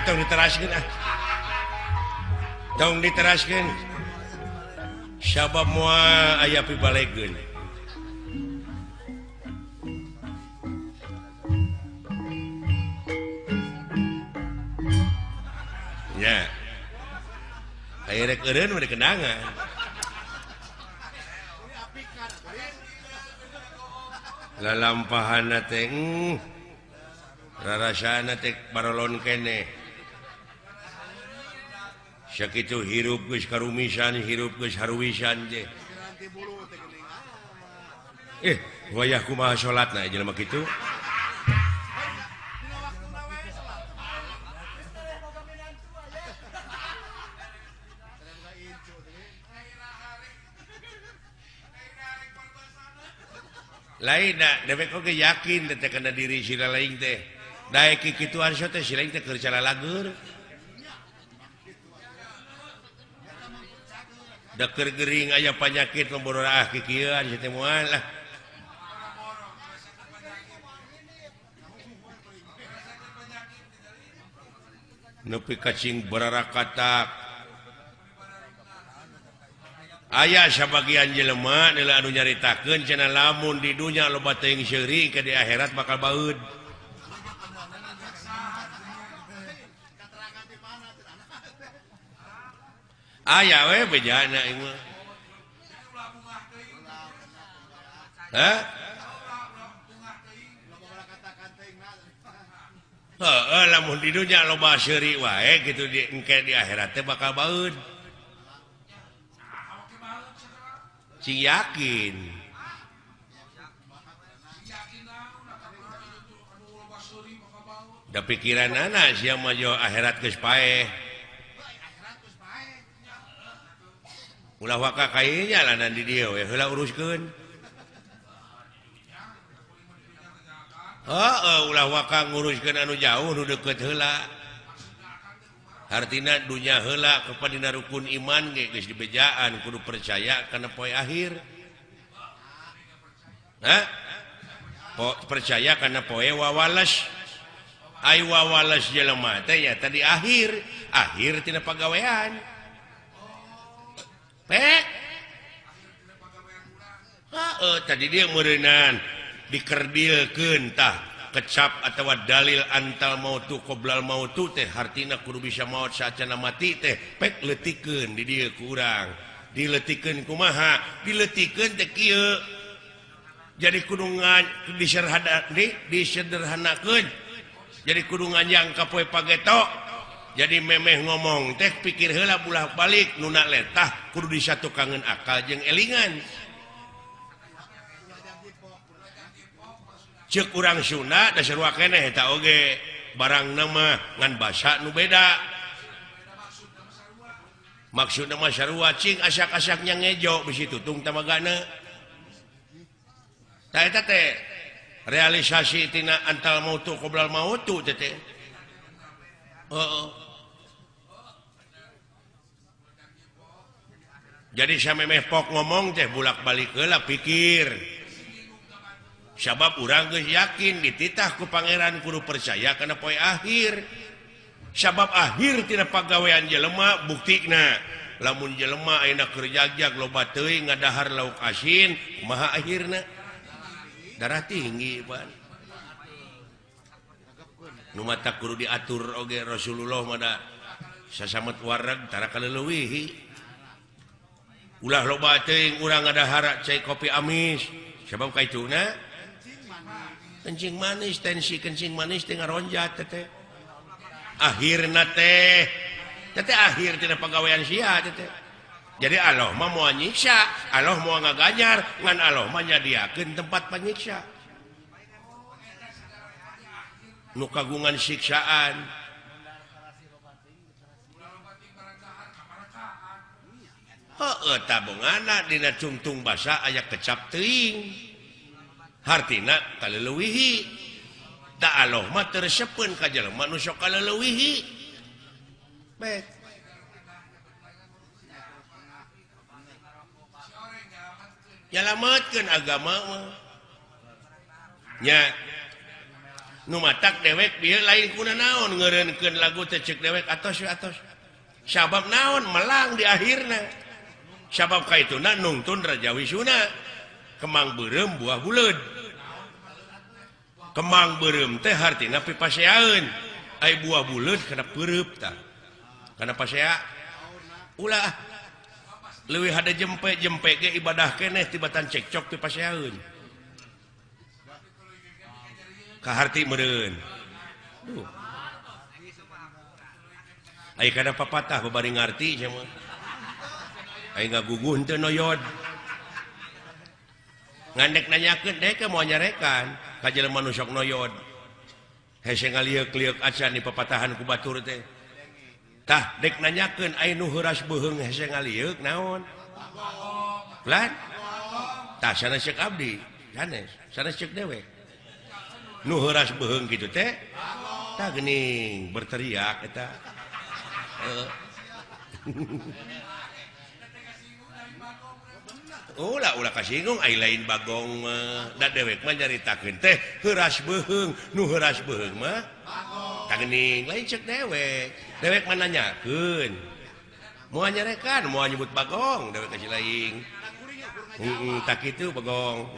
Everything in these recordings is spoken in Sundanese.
tong diteraskeun tong diteraskeun sabab moal aya pibalegeun ya aya rek eureun mah dikenangan lalampahanna teh rarasana teh barolon kene sakitu hirup geus karumisan hirup geus haruwisan je wayah kumaha salatna jelema kitu lain dewek oge yakin teh kana diri si lain teh daek kikituan so teh si lain teh keur calalagur da keur gering aya panyakit memboroah kikieuan si teh moal lah nepi cacing bararakatak aya sabagian jelema nila anu nyaritakeun cenah lamun di dunya loba teuing seuring ke di akhirat bakal baeud. Aya we bejana ieu mah. Hah? Heeh, lamun di dunya loba seuring wae kitu di engke di akhirat teh bakal baeud. Cing yakin da pikiran anak sia mah jo akhirat geus paeh ulah waka kayenya lanan di dieu we heula uruskeun ulah waka nguruskeun anu jauh nu deukeut heula artina dunya heula kepadina rukun iman ge geus dibejaan kudu percaya kana poe akhir. Percaya kana poe wawalas. Ai wawalas jelema teh nya tadi akhir tina pagawean. Tadi dia meureunan dikerdilkeun tah kecap atau dalil antal mautu qoblal mautu teh hartina kudu bisa maut saacana mati teh pek letikeun di dieu kurang diletikeun kumaha diletikeun teh kieu jadi kudu disederhanakeun jadi kudu nganjang ka poe pageto jadi memeh ngomong teh pikir heula bulak-balik nu letah kudu disatukangeun akal jeung elingan cek urang Sunda da sarua keneh eta oge barangna mah ngan basa nu beda maksudna mah sarua cing asak-asaknya ngejo bisi tutung tamagana tah eta teh realisasi tina antal mautu qoblal mautu teh jadi samemeh pok ngomong teh bulak-balik heula pikir sabab urang geus yakin dititah ku pangeran kudu percaya kana poe akhir sabab akhir tina pagawean jelema buktina lamun jelema ayeuna keur jagjag loba teuing ngadahar lauk asin kumaha akhirna darah tinggi pan nu mata kudu diatur oge Rasulullah mah sasamet wareg tara kaleuwih ulah loba teuing urang ngadahar cai kopi amis sabab kaituna kencing manis tensi kencing manis teh ngaronjat teh akhirna teh akhir tina pagawean sia teh jadi Allah mah moal nyiksa Allah moal ngaganyar ngan Allah mah nyadiakeun tempat panyiksa nu kagungan siksaan tabunganna dina cungtung basa aya kecap teuing hartina kaleuwihi da Allah mah teu resepkeun ka jelema nu sok kaleuwihi baik nyalametkeun agama mah nya nu matak dewek bieu lain kuna naon ngeureunkeun lagu teh ceuk dewek atos sabab naon melang di akhirna sabab kaituna nungtun Raja Wisuna kemang beureum buah buleud kemang beureum teh hartina pipaseaeun ai buah buleud kana peureup tah kana pasea ulah leuwih hade jempe ge ibadah keneh tibatan cekcok pipaseaeun kaharti meureun ai kada papatah babari ngarti sia mah ai ngaguguh teu noyod ngandek nanyakeun dek moal nyarekan ka jelema nu sok noyod hese ngalieuк-lieuк acan di papatahan ku batur teh tah dek nanyakeun ai nu heuras beuheung hese ngalieuк naon lan tah sanes ceuk abdi sanes ceuk dewek nu heuras beuheung kitu teh tah geuning berteriak eta ulah kasinggung ai lain bagong da dewek mah nyaritakeun teh heuras beuheung nu heuras beuheung mah tah geuning lain ceuk dewek mah nanyakeun moal nyarekan moal nyebut bagong dewek kasih lain tah kitu bagong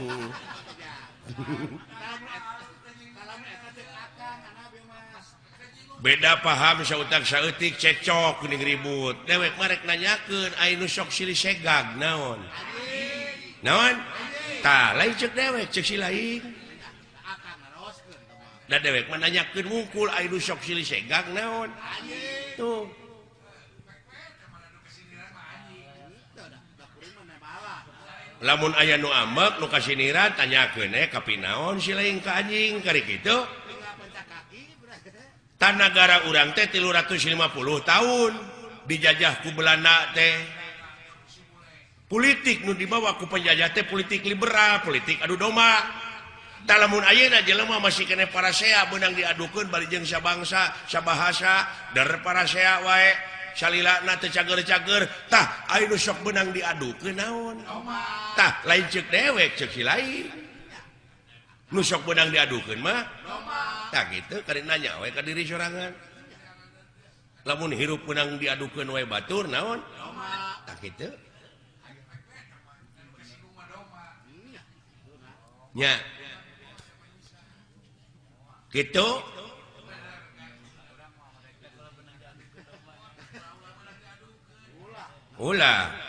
beda paham sautak saeutik cekcok geuning ribut dewek marek nanyakeun ai nu sok silih segag naon tah lain ceuk dewek ceuk si lain da dewek mah nanyakeun wungkul ai nu sok silih segag naon tuh lamun aya nu ambek nu kasiniran tanyakeun ka pinaon si lain ka anjing kari kitu tanagara urang teh 350 tahun dijajah ku Belanda teh politik nu dibawa ku penjajah teh politik liberal politik adu domba tah lamun ayeuna jelema masih kene parasea beunang diadukeun bari jeung sabangsa sabahasa dar parasea wae salilana teu cager-cager tah aya nu sok beunang diadukeun naon tah lain ceuk dewek ceuk si lain nu sok beunang diadukeun mah tah kitu kari nanya we ka diri sorangan lamun hirup beunang diadukeun wae batur naon tah kitu nya kitu ulah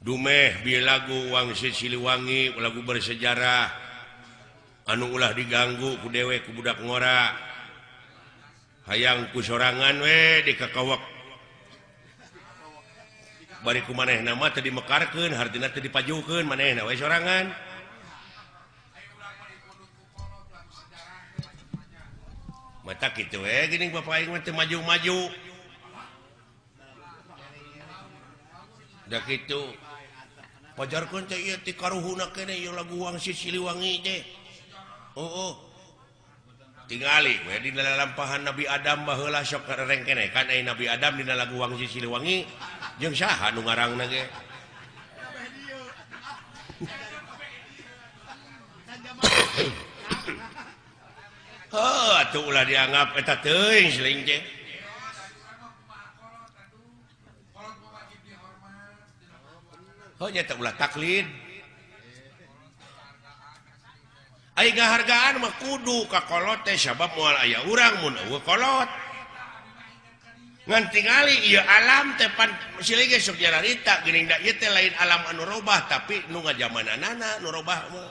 dumeh bieu lagu Wangsit Siliwangi lagu bersejarah anu ulah diganggu ku dewek ku budak ngora hayang ku sorangan we dikakawak bari ku manehna mah teu dimekarkeun hartina teu dipajukeun manehna we sorangan mata kitu we geuning bapak aing mah teu maju-maju da kitu pajarkeun teh ieu ti karuhuna keneh ieu lagu Wangsit Siliwangi teh tingali we dina lalampahan Nabi Adam baheula sok karereng keneh kan aya Nabi Adam dina lagu Wangsit Siliwangi jeung saha nu ngarangna ge atuh ulah dianggap eta teuing seuing teh nyata ulah taklid ai ngahargaan mah kudu ka kolot teh sabab moal aya urang mun eueuh kolot ngan tingali ieu alam teh pan silih ge sok nyararita geuning da ieu teh lain alam anu robah tapi nu ngajamananana nu robah mah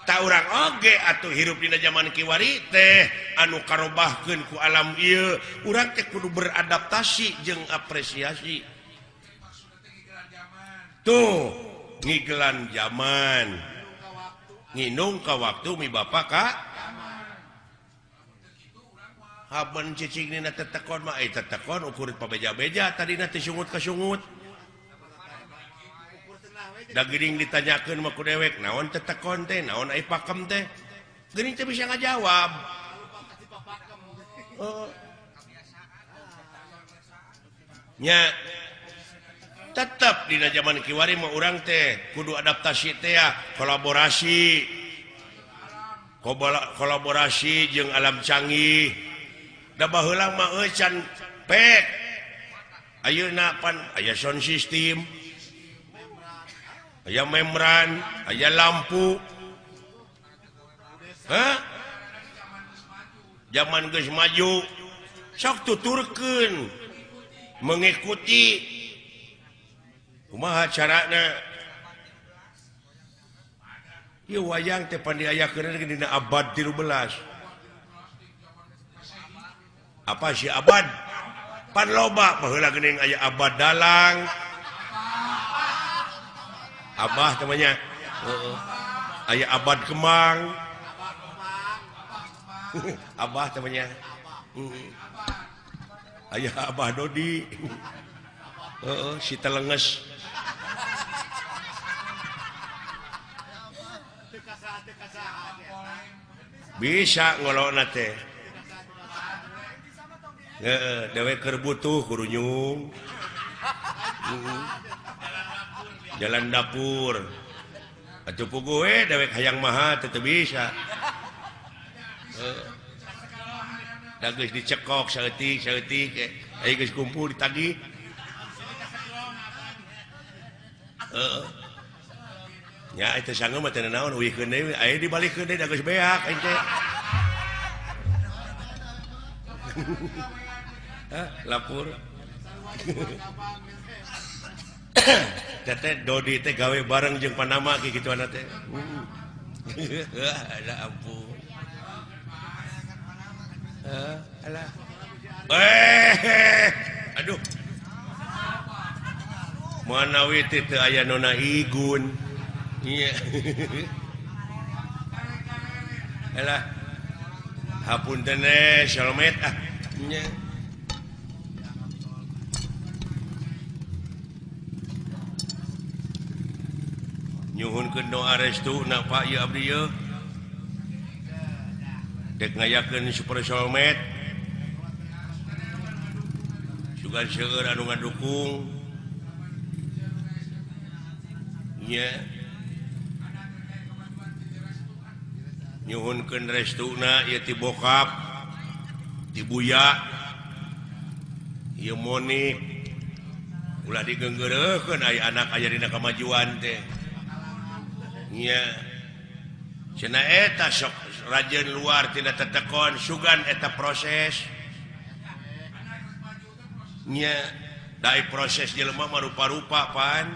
ta urang oge atuh hirup dina zaman kiwari teh anu karobahkeun ku alam ieu urang teh kudu beradaptasi jeung apresiasi tuh ngigelan zaman nginung ka waktu mi bapa ka haben cicing nina tetekon mah tetekon ukur pabeja-beja tadina teh sungut ka sungut da geuning ditanyakeun mah ku dewek naon tetekon teh naon ai pakem teh geuning teh bisa ngajawab nya tetap di zaman kiwari mah urang teh kudu adaptasi teh ya kolaborasi kolaborasi jeung alam canggih da baheula mah can pek ayeuna pan aya sound system aya membran aya lampu zaman geus maju sok tuturkeun mengikuti kumaha carana ieu wayang teh pan diayakeun dina abad 13 apa sih abad pan loba baheula geuning aya abad dalang abah namanya aya abad kemang abah namanya aya abah Dodi si telenges bisa ngolona teh dewek keur butuh kurunyung jalan dapur atuh puguh we dewek hayang maha teu bisa da geus dicekok saeutik aya geus kumpul ditagih nya itu sanggeum mah teu naon uwihkeun deui aya dibalikeun deui da geus beak aing teh lapur teh Dodi teh gawe bareng jeung Panama kitu ana teh ada ampun alah aduh manawi teh teu aya nona igun iya alah hapunten Shalmet nya nyuhunkeun doa restuna Pak ieu abdi ieu dek ngayakeun Super Shalmet sugan seueur anu ngadukung nya nyuhunkeun restuna ieu ti bokap ti buya ieu Monik ulah digeunggeureukkeun aya anak aya dina kamajuan teh nya cenah eta sok rajeun luar tina tetekon sugan eta proses nya dai proses jelema mah rupa-rupa pan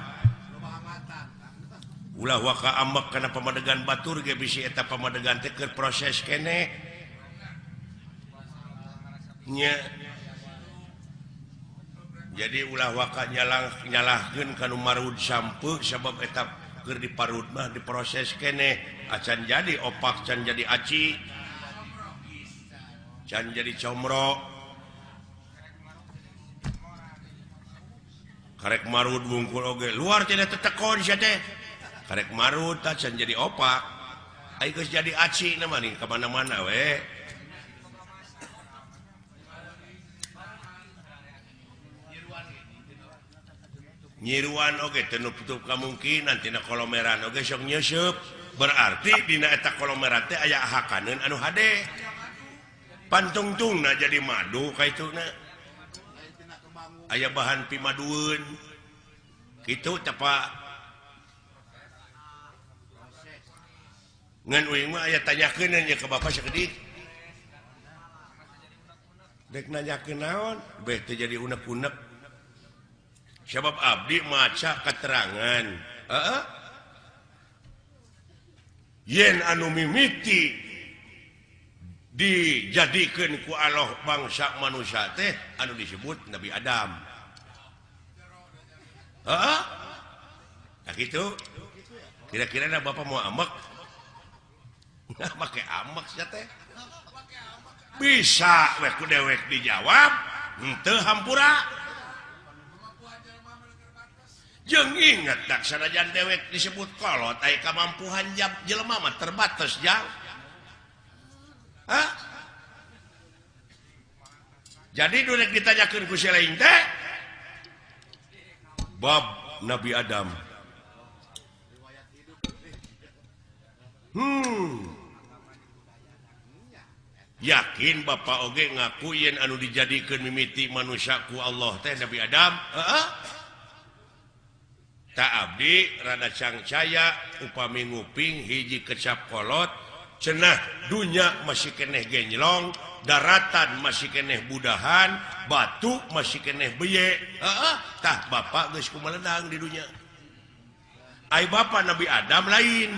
ulah waka ambek kana pamadegan batur ge bisi eta pamadegan teh keur proses keneh nya jadi ulah waka nyalahkeun kanu marud sampeu sabab eta keur diparut mah diproses keneh acan jadi opak can jadi aci can jadi comro karek marut bungkul oge luar tina tetekon sia teh karek marut can jadi opak ai geus jadi aci na mah nih ka mana-mana we nyiruan oge teu nutup kamungkinan tina kolomeran oge sok nyeusup berarti dina eta kolomeran teh aya hakaneun anu hade pantungtungna jadi madu kaituna aya bahan pimadueun kitu teh Pak ngan uing mah aya tanyakeun nya ka Bapak sakedik dek nanyakeun naon beh teh jadi unek-unek sebab abdi maca keterangan yen anu mimiti dijadikeun ku Allah bangsa manusia teh anu disebut Nabi Adam nah gitu kira-kira ada Bapak mau amek pakai amek sia teh bisa we ku dewek dijawab henteu hampura jeung inget dak sanajan dewek disebut kolot aya kamampuan jelema mah terbatas jang jadi dulek ditanyakeun ku si lain teh bab Nabi Adam yakin Bapak Oge ngaku yen anu dijadikan mimiti manusiaku Allah teh Nabi Adam tak abdi rada cangcaya upami nguping hiji kecap kolot cenah dunya masih keneh genjlong daratan masih keneh budahan batu masih keneh beye tah Bapak geus kumelenang di dunya ai Bapak Nabi Adam lain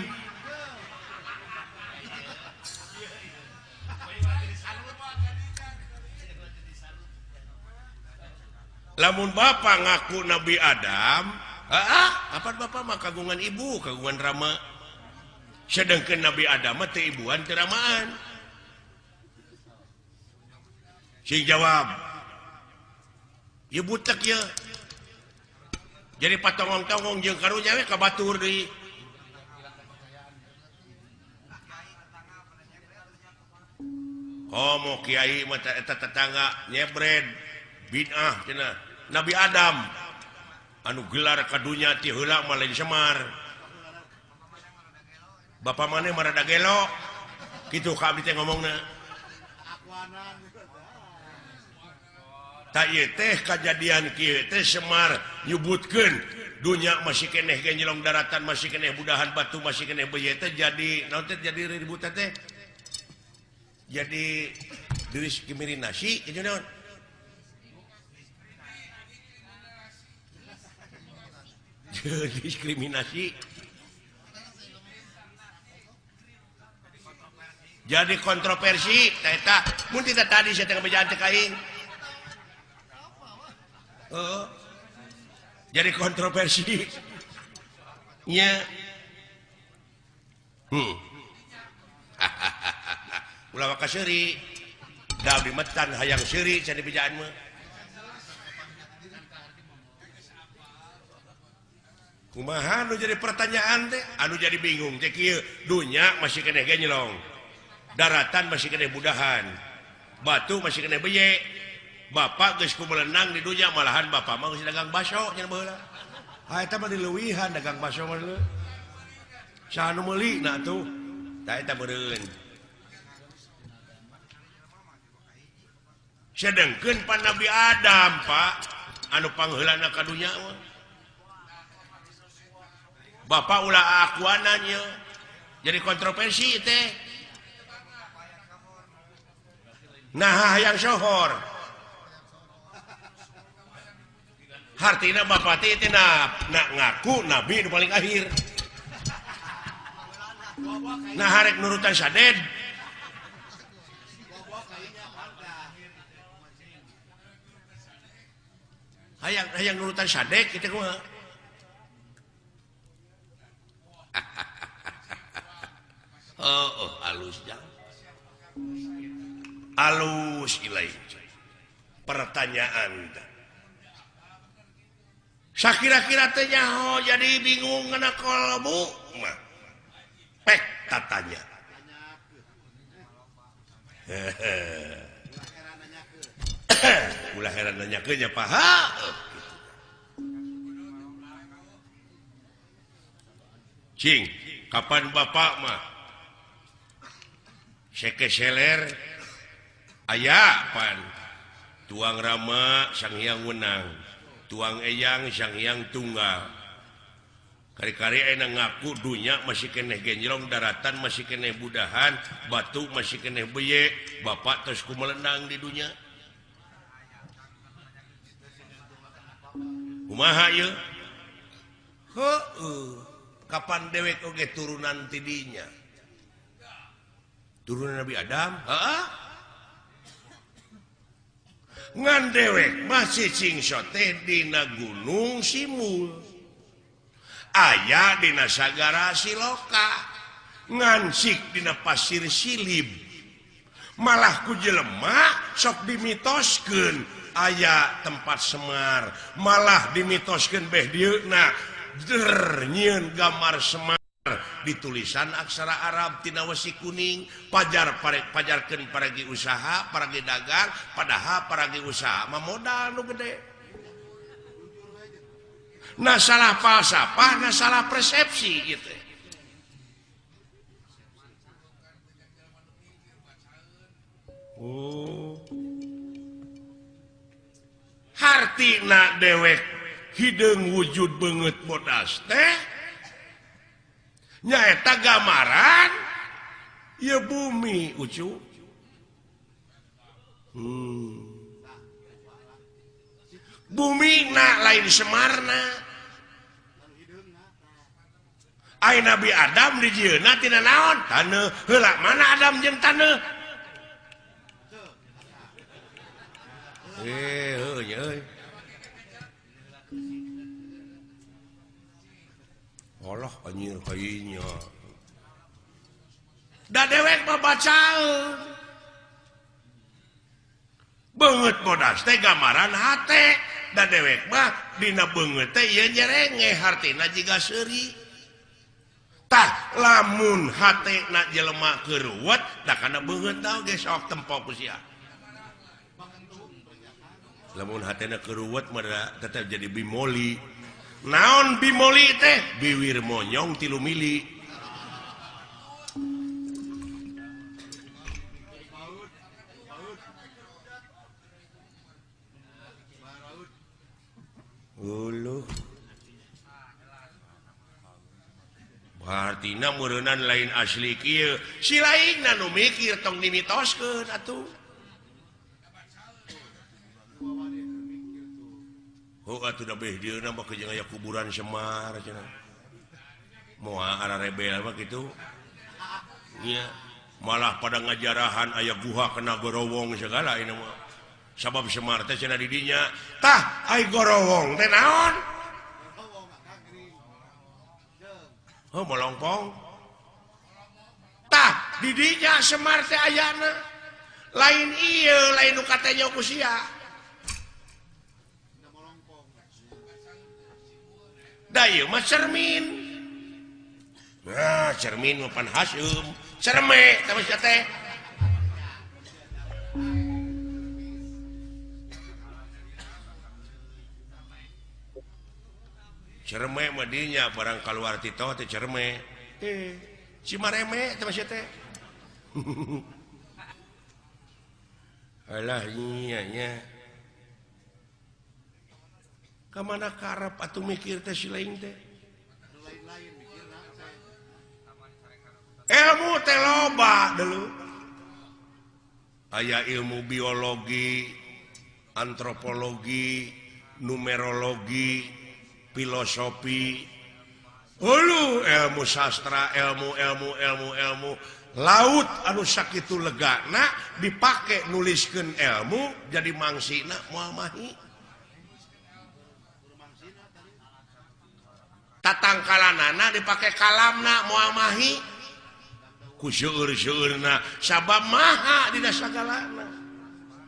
lamun Bapak ngaku Nabi Adam apa Bapak mah kagungan ibu kagungan rama sedangkan Nabi Adam teh ibuan teu ramaan sing jawab ieu butek ya jadi patongong-tongong jeung karunya we ka batur deui komo kiai mah eta tetangga nyebred bid'ah cenah Nabi Adam anu gelar kadunya ti heula mah lain Semar Bapak maneh marada gelo kitu ka abdi teh ngomongna ta ieu teh kajadian kieu teh Semar nyebutkeun dunya masih keneh genjlong daratan masih keneh budahan batu masih keneh beye teh jadi naon teh jadi ribut teh jadi diskriminasi kitu naon diskriminasi jadi kontroversi eta mun tidak tadi saya tengah bejaan teh kain jadi kontroversi nya ulah ka seuri da abdi metan hayang seuri cenah bejaan mah kumaha anu jadi pertanyaan teh anu jadi bingung teh kieu dunya masih keneh genjlong daratan masih keneh budahan batu masih keneh beye Bapak geus kumelenang di dunya malahan Bapak mah geus dagang baso cenah baheula eta mah dileuwihan dagang baso mah leuh saha nu meuli na atuh tah eta meureun sedengkeun pan Nabi Adam Pak anu pangheulana ka dunya mah Bapak ulah akuananya jadi kontroversi teh nah yang sohor hartina Bapak teh nak ngaku Nabi nu paling akhir nah harek nurutan saded hayang nurutan sadek kita kumaha halus jang halus ilaih pertanyaan sakira-kira teh nyaho jadi bingung ngana kalbu mah pek tatanya ulah heran nanyakeun nya paha cing kapan Bapak mah seke seler aya pan tuang rama sang hyang wenang tuang eyang sang hyang tunggal kari-kari aya ngaku dunya masih keneh genjlong daratan masih keneh budahan batu masih keneh beye Bapak terus kumelenang di dunya kumaha ieu kapan dewek oge turunan ti dinya turunan Nabi Adam ngan dewek masih cingsot teh dina gunung Simul aya dina sagara Siloka ngansik dina pasir Silib malah ku jelema sok dimitoskeun aya tempat Semar malah dimitoskeun beh dieuna nyieun gambar Semar di tulisan aksara Arab tina wesi kuning pajarkeun paragi usaha paragi dagang padahal paragi usaha mah modal nu gede nah salah falsafah nah salah persepsi gitu Oh. Hartina dewek hidung wujud banget bodas teh nyaeta gambaran ya bumi ucu. Bumi nak lain Semarna. Ai Nabi Adam di jieuna tina naon? Taneuh. Heula mana Adam jeung taneuh? Euy. Allah anjir kayunya. Da dewek mah bacaeun. Beungeut bodas teh gambaran hate. Da dewek mah dina beungeut teh ieu nyerenge hartina jiga seuri. Tah lamun hatena jelema keuruwet da kana beungeut tah ge sok tempo ku sia. Lamun hatena keuruwet mah tetep jadi bimoli. Naon bimoli teh? Biwir monyong 3 mili. Uluh. Artina meureunnan lain asli kieu. Si lainna nu mikir tong dimitoskeun atuh. Oh atuh da beh dieuna mah jeung aya kuburan Semar cenah. Moal ara rebel mah kitu. Nya malah pada ngajarahan aya guha kena gorowong segala ini mah. Sabab Semar teh cenah di dinya. Tah ai gorowong teh naon? Oh molongpong. Tah di dinya Semar teh ayana. Lain ieu, lain nu katanya ku sia. Dayu mah cermin. Nah, cermin mah pan Hasyum. Cerme tapi sia teh. Cerme mah dinya barang kaluar tito teh cerme. Cimareme tapi sia teh. Alah nya. Kamana karep atuh mikir teh si lain teh. Ilmu teh loba dulu. Aya ilmu biologi, antropologi, numerologi, filosofi. Ilmu sastra, ilmu laut anu sakitu legana dipake nuliskeun ilmu jadi mangsina moal mahi. Tatangkalanana dipake kalamna moal mahi ku seueur-seueurna sabab maha dina sagalana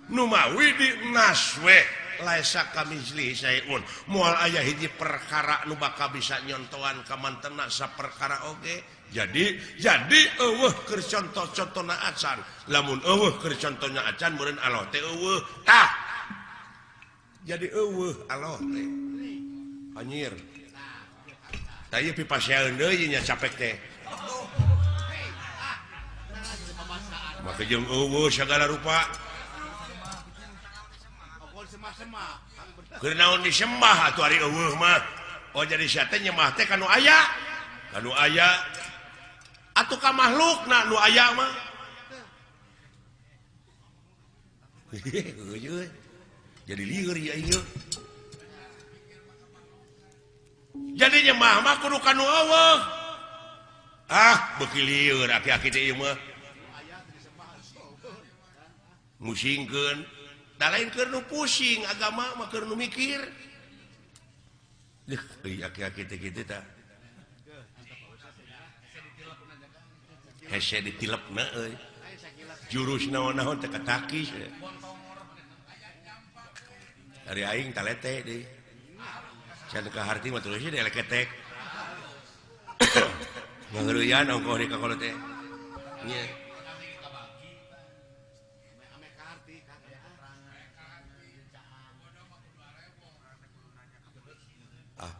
nu mawi di naswe laisa kamizli sayun moal aya hiji perkara nu bakal bisa nyontohan ka mantena saperkara oge jadi eueuh keur contoh-contohna acan lamun eueuh keur contohna acan meureun Allah teh eueuh tah jadi eueuh Allah teh anjir. Tadi pipaseun deui nya capek teh. Maka jeung eueuh sagala rupa. Keur naon disembah atuh ari eueuh mah. Oh jadi sia teh nyembah teh kanu aya. Kanu aya. Atuh ka makhlukna nu aya mah. Jadi lieur ya ieu. Jadi nyembah mah kudu kanu eueuh. Beuki lieur aki-aki teh ieu mah. Musingkeun. Da lain keur nu pusing agama mah keur nu mikir. Deuh, aki-aki teh kitu tah. Hese ditilepna euy. Jurus naon-naon teh katakis. Ari aing talete deui. Can ka harti mah tulisnya di eleketek. Ngeureuyaan ongkoh di kakolo teh. Nya.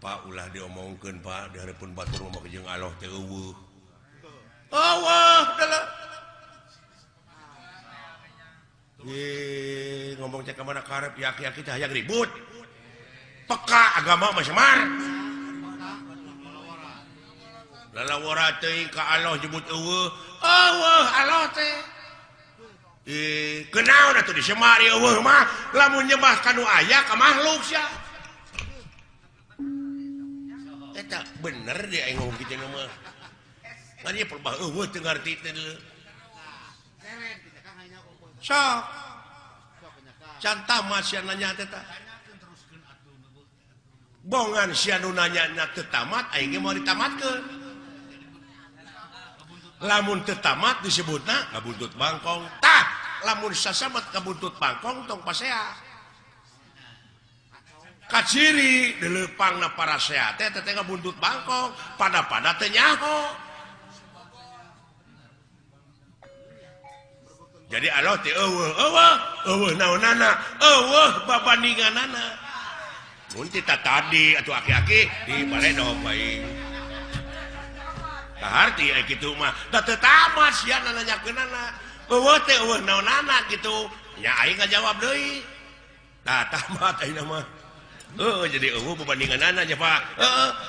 Pak ulah diomongkeun Pak di hareupeun batur mah jeung Allah teh eueuh. Allah deuleu. ngomong cek kemana karep yaki-yaki teh hayang ribut peka agama mah semar lalawara teuing ka Allah jebut eueuh Allah teh kenaon atuh di semar eueuh mah lamun nyembah kanu aya ka makhluk sia eta bener dia aing ngomong kitu mah ngan ieu perbah eueuh teu ngarti teh sok cantama sia nanya teh tah bongan sia nu nanya teu tamat aing ge mau ditamatkeun lamun teu tamat disebutna ngabuntut bangkong tah lamun sasamet kabuntut bangkong tong pasea kaciri dileupangna para sea teh teh ngabuntut bangkong pada teh nyaho jadi Allah teh eueuh naonana eueuh babandinganana mun tita tadi atuh aki-aki di baledog bae kaharti aya kitu mah da teu tamat sia nanyakeunana eueuh teh eueuh naonana kitu nya aing ngajawab deui tah tamat ayeuna mah jadi eueuh babandinganana nya Pak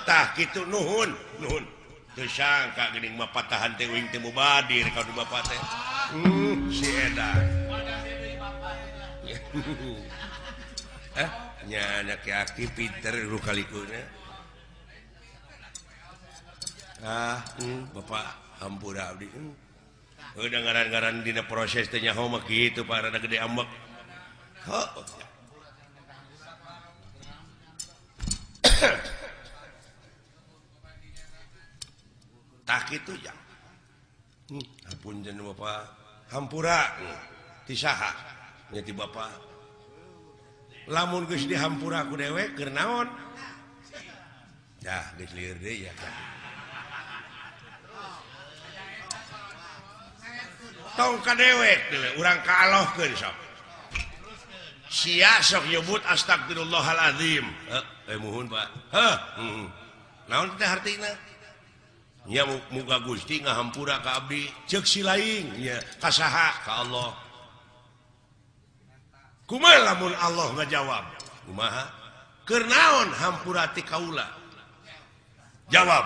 tah kitu nuhun teu sangka geuning mah patahan teh uing teh mubadir ka di bapak teh si edan nya aki-aki pinter lu kalikuna bapak hampura abdi udah ngaran-ngaran dina proses teh nyaho mah kitu Pak rada gede ambek tak kitu ya apunten bapak hampura ti saha nya ti bapak lamun geus dihampura ku dewek keur naon dah geus lieur deui ya tong ka dewek deui urang kaalohkeun sok sia sok nyebut astagfirullahalazim muhun Pak naon teh artina nya muga Gusti ngahampura ka abdi ceuk si laing nya ka saha ka Allah kumaha lamun Allah ngajawab kumaha keur naon hampura ti kaula jawab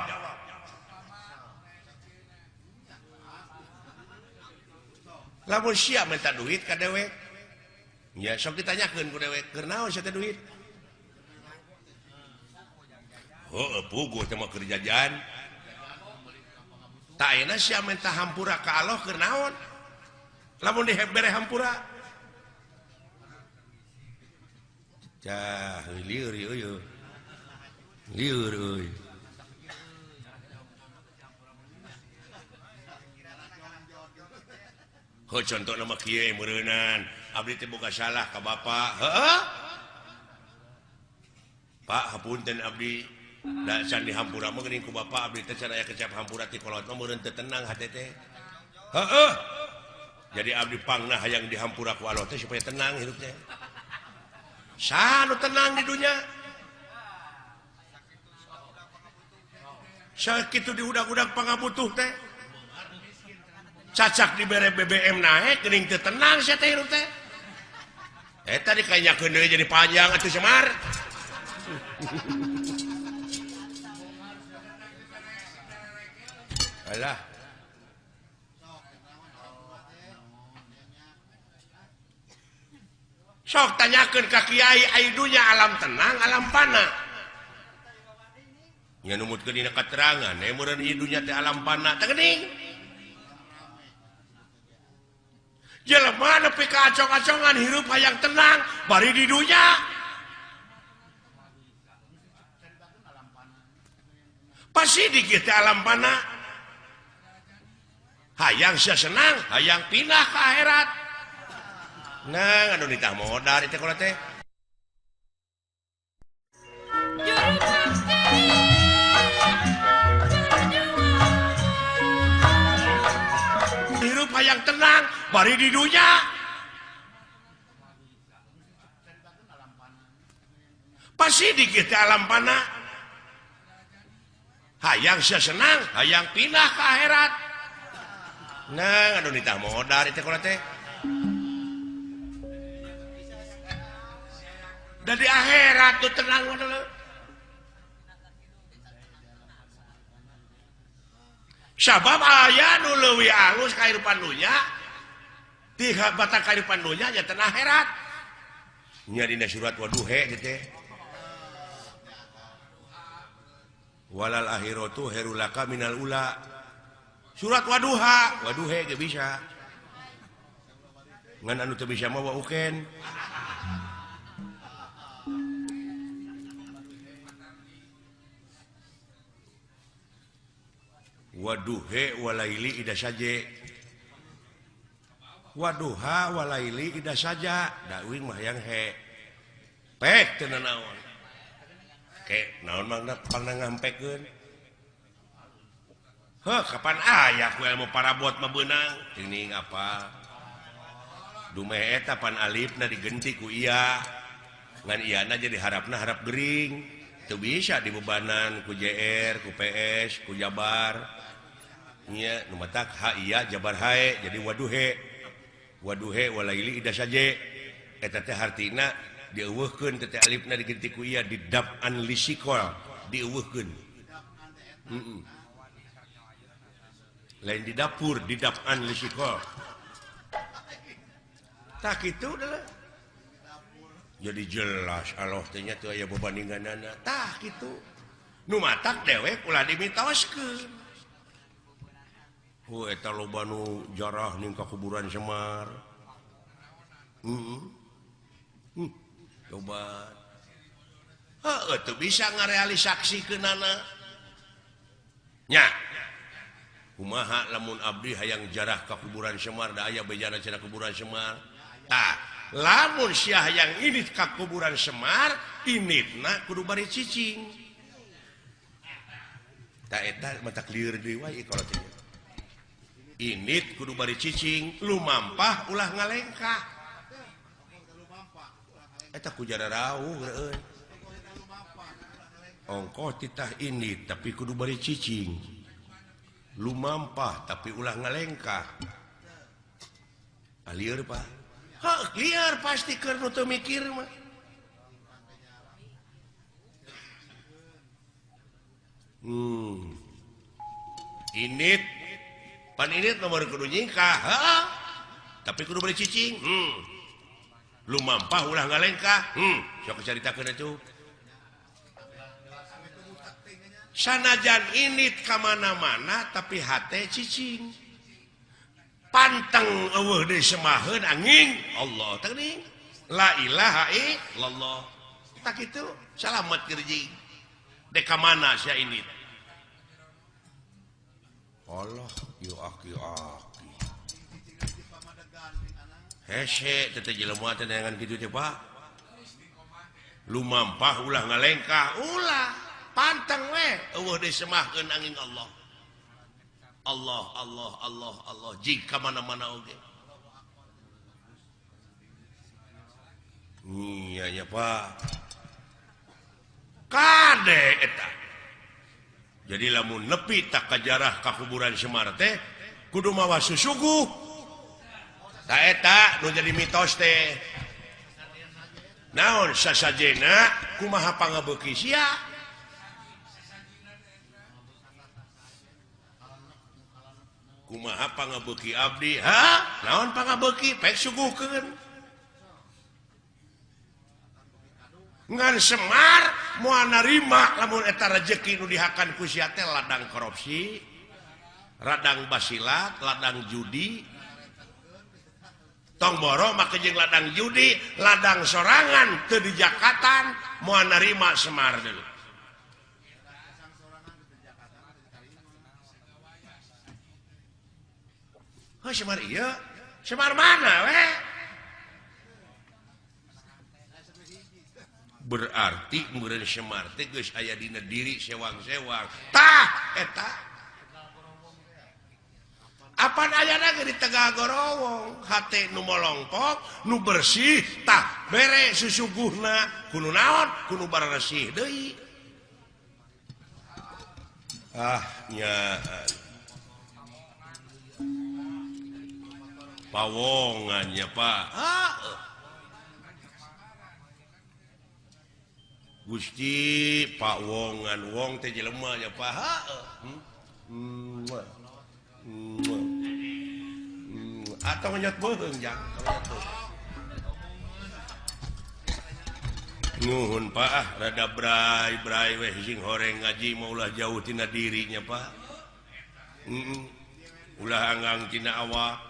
lamun sia minta duit ka dewek nya sok ditanyakeun ku dewek keur naon sia teh duit puguh teh mah keur jajan tak enak sia minta hampura ka Allah keur naon lamun dibere hampura cah lieur ieu lieur euy contoh nama kieu meureunan abdi teh boga salah ka bapak Pak hapunten abdi da can dihampura mah geuning ku bapak abdi teh can aya kecap hampura ti kolot mah meureun teu tenang hate teh jadi abdi pangna hayang dihampura ku Allah teh supaya tenang hirup teh saha nu tenang di dunya sakitu diudag-udag pangabutuh teh cacak dibere BBM naik geuning teu tenang sia teh hirup teh eta dikanyakeun deui jadi panjang atuh Semar alah sok tanyakeun ka kiai ai dunya alam tenang alam pana nya numutkeun dina katerangan meureun ieu dunya teh alam pana teh geuning jelema nepi ka acong-acongan hirup hayang tenang bari di dunya pasti di kieu teh alam pana hayang sia senang hayang pindah ka akhirat nah anu ditah modal itu kalau teh hirup hayang tenang bari di dunya pasti di kita alam pana hayang sia senang hayang pindah ke akhirat nah anu ditah modal itu kalau teh dari akhirat tuh tenang sabab aya nu leuwih alus kehidupan dunya tiga batak kehidupan dunya nya teu akhirat nya dina surat Waduha teh walal akhiratu khairul laka minal ula surat Waduha ge bisa ngan anu teu bisa mah wauken Waduhe walaili ida saja Waduha walaili ida saja dawing mah yang he pek teu naon ke naon mangna pangna ngampekeun heuh kapan aya ku ilmu parabot mah beunang teuing apa dumeh eta pan alifna digenti ku iya ngan iyana jadi harapna harap gering teu bisa dibebanan ku JR ku PS ku Jabar nya nu matak ha iya Jabar hae jadi Waduhe walaili ida saja eta teh hartina dieuweuhkeun teh alifna digenti ku iya di dab'an lisikol dieuweuhkeun lain di dapur di dab'an lisikol tak kitu adalah jadi jelas Allah teh nya teu aya babandinganana tah kitu nu matak dewek ulah dimitoskeun eta loba nu jarah ning ka kuburan Semar coba heuh teu bisa ngarealisasikeunana nya kumaha lamun abdi hayang jarah ka kuburan Semar da aya bejana cenah kuburan Semar tah lamun sia hayang init ka kuburan Semar initna kudu bari cicing tah eta mata clear deui wae kalau teh init kudu bari cicing lumampah ulah ngalengkah eta ku jara rawuh reueun ongkoh titah init tapi kudu bari cicing lumampah tapi ulah ngalengkah alieur Pak heuh lieur pasti keur nu teu mikir mah init pan init nomor kudu nyingkah tapi kudu beri cicing lumampah ulah ngalengkah sok caritakeun atuh sanajan init ka mana-mana tapi hate cicing panteng eueuh deui semaheun angin Allah teuing la ilaha illallah tak kitu salamet kerjing dek ka mana sia init Allah yo aki hese teh jelema teh dengan kitu teh Pak lumampah ulah ngalengkah ulah panteng we eueuh deui semahkeun angin Allah Allah jika mana-mana oge iya nya Pak kade eta jadi lamun nepi tak kajarah ka kuburan Semar teh kudu mawa susuguh ta eta nu jadi mitos teh naon sasajena kumaha pangabeuki sia kumaha pangabeuki abdi naon pangabeuki pek suguhkeun ngan Semar moal narima lamun eta rezeki nu dihakan ku sia teh ladang korupsi, ladang basilat, ladang judi. Tong boro make jeung ladang judi, ladang sorangan teu dijakatan moal narima Semar deui. Oh Semar ieu, Semar mana we? Berarti meureun Semar teh geus aya dina diri sewang-sewang. Tah eta. Apan ayana ge di Tegal Gorowong, hate nu molongpok, nu bersih, tah bere susuguhna, kudu naon? Kudu baresih deui. Nya pawongannya Pak. Gusti Pak Wongan Wong teh jelema nya paha atau nyot beung jang nuhun Pak rada brai weh sing horeng ngaji maulah jauh tina dirinya Pak ulah anggang tina awak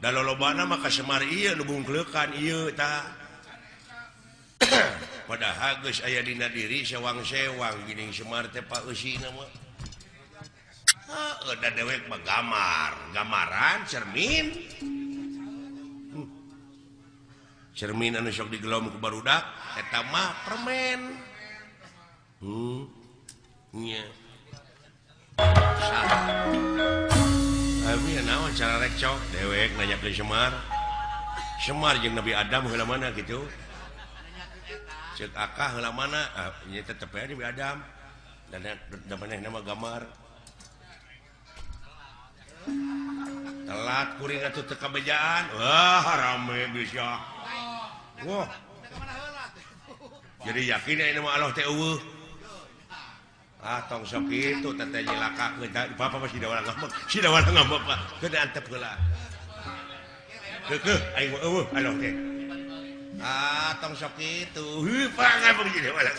da lolobana mah kasemar ieu nu bungkleukan ieu tah padahal geus aya dina diri sewang-sewang geuning semar teh Pak eusina mah da dewek mah gamaran cermin cermin anu sok digelom ku barudak eta mah permen nya abi naon cara rek cok dewek nanya ke Semar jeung Nabi Adam heula mana kitu ceuk akah heula mana nya tetep aya Nabi Adam dan manehna mah gamar telat kuring atuh teu kabejaan wah rame bisa wah jadi yakin ini mah Allah teh eueuh tong sok kitu teh nyilakakeun Bapak masih da wala ngambek Pak keun antep heula keukeuh aing mah eueuh Allah teh tong sok kitu Pak ngambek jadi wala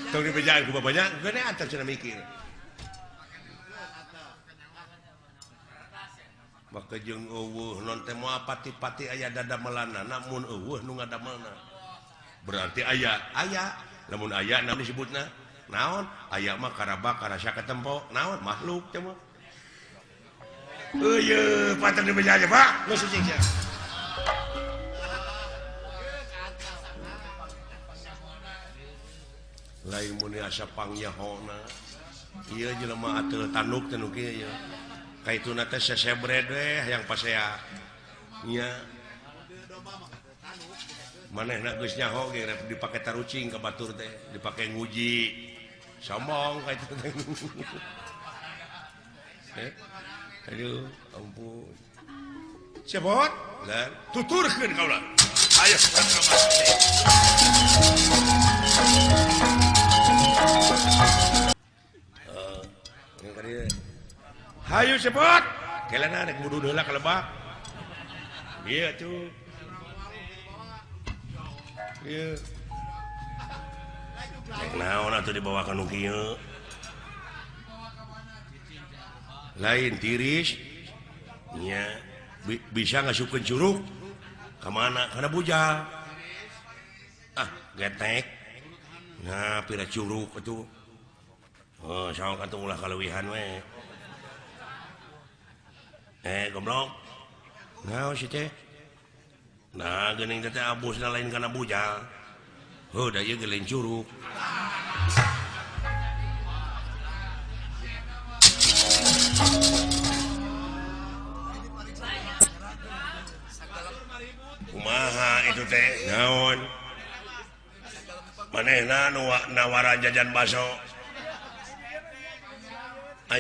tong dibejaan ku bapaknya keun antep cenah mikir maka jeung eueuh non teh moal pati-pati aya dadamelanna namun eueuh nu ngadamelna berarti aya lamun aya naon disebutna naon aya mah karaba karasa katempo naon makhluk teh mah eueuh patang dibejaja Pak geus suci sia lain mun asa pangyahona ieu jelema ateul tanduk teh nu kieu ya kaituna teh sesebred we yang pasea nya manehna geus nyaho ge dipake tarucing ka batur teh dipake nguji sombong kaitu teh aduh ampun cepot lan tuturkeun kaula aya hayu cepot kelana rek mudu heula ka lebak ieu tuh ieu naon atuh dibawakan nu kieu lain tiris nya bisa ngasupkeun curug ka mana kana bujal getek nah pira curug atuh saok atuh ulah kaleuwihan we goblok naon si teh nah geuning teh abusna lain kana bujal da ieu ge lain curug kumaha itu teh naon manehna nu nawaran jajan baso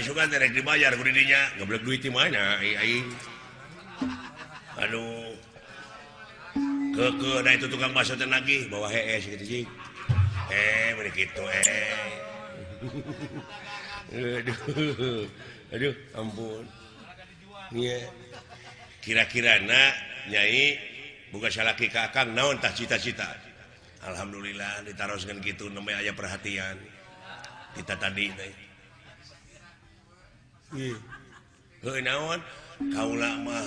suka terek dibayar ku didinya goblok duit di mana aing aduh ke da itu tukang bakso teh nagih bawa hees gitu sih beri kitu aduh ampun nya kira-kirana nyai boga salaki ka akang naon tah cita-cita alhamdulillah ditaroskeun kitu nembe aya perhatian kita tadi teh naon kaula mah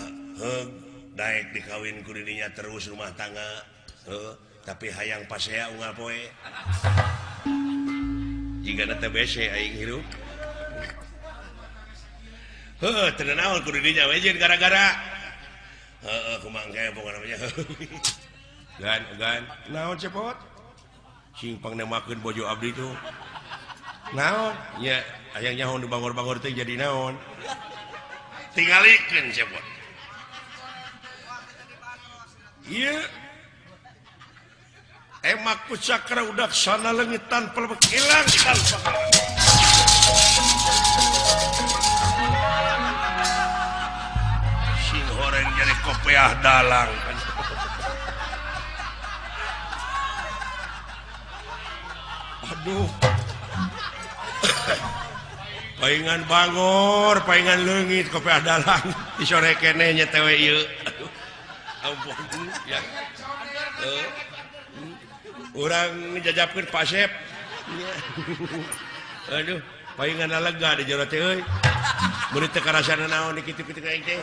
daek dikawin ku didinya terus rumah tangga tapi hayang pasea unggal poe jigana teh bese aing hirup teu naon ku didinya we jeung gara-gara kumaha engke pokona namanya gan naon cepot sing pangnemakeun bojo abdi tuh naon nya aya nyaho di bangor-bangor teh jadi naon tingalikeun cepot ieu emak pusakra udah sana lengitan pelebek hilang sing horeng jadi kopiah dalang Aduh. Paingan Bangor, paingan leungit kopi adalan disore keneh nya teh ieu. Aduh. Ampun ya. Urang ngejajapkeun Pak Sep. Aduh, paingan lega di jero teh euy. Mun teu karasana naon di kitu-kitu aing teh.